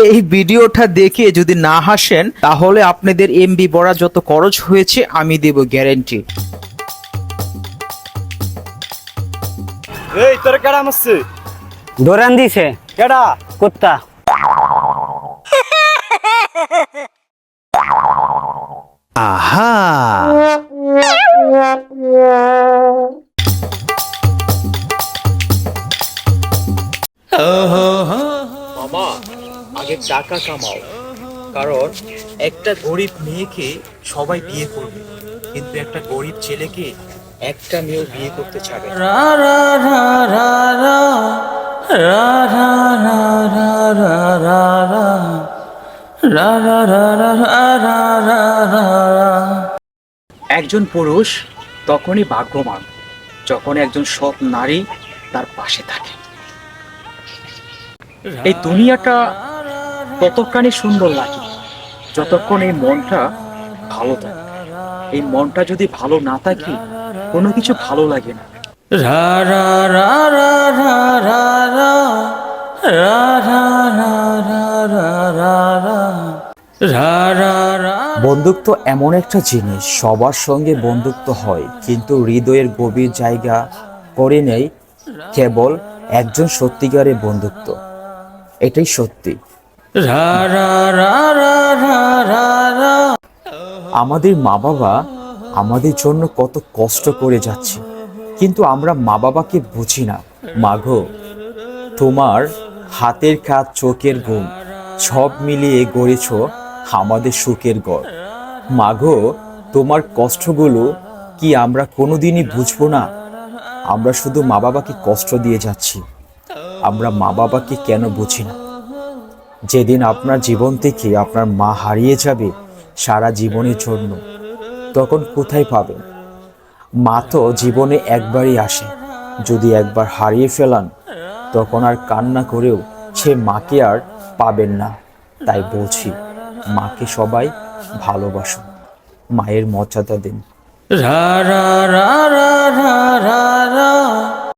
এই ভিডিওটা দেখে যদি না হাসেন তাহলে আপনাদের এমবি বড়া যত খরচ হয়েছে আমি দেব গ্যারান্টি। এই তোর কেডা মারছে? দৌড়ান দিছে কেডা? কুত্তা। আহা, মামা আগে টাকা কামাও, কারণ একটা গরিব মেয়েকে সবাই বিয়ে করবে, কিন্তু একটা গরিব ছেলেকে একটা মেয়েও বিয়ে করতে চাবে না। একজন পুরুষ তখনই ভাগ্যবান যখন একজন সৎ নারী তার পাশে থাকে। এই দুনিয়াটা ততক্ষণই সুন্দর লাগে যতক্ষণ এই মনটা ভালো থাকে। এই মনটা যদি ভালো না থাকে কোনো কিছু ভালো লাগে না। বন্ধুত্ব এমন একটা জিনিস, সবার সঙ্গে বন্ধুত্ব হয়, কিন্তু হৃদয়ের গভীর জায়গা করে নেয় কেবল একজন সত্যিকারের বন্ধুত্ব। এটাই সত্যি। আমাদের মা বাবা আমাদের জন্য কত কষ্ট করে যাচ্ছে, কিন্তু আমরা মা বাবাকে বুঝি না। মাগো, তোমার হাতের কাজ, চোখের ঘুম সব মিলিয়ে গড়েছ আমাদের সুখের ঘর। মাগো, তোমার কষ্টগুলো কি আমরা কোনোদিনই বুঝবো না? আমরা শুধু মা বাবাকে কষ্ট দিয়ে যাচ্ছি। আমরা মা বাবাকে কেন বুঝি না? যেদিন আপনার জীবন থেকে আপনার মা হারিয়ে যাবে সারা জীবনের জন্য, তখন কোথায় পাবেন? মা তো জীবনে একবারই আসে, যদি একবার হারিয়ে ফেলান তখন আর কান্না করেও সে মাকে আর পাবেন না। তাই বলছি, মাকে সবাই ভালোবাসুন, মায়ের মর্যাদা দিন।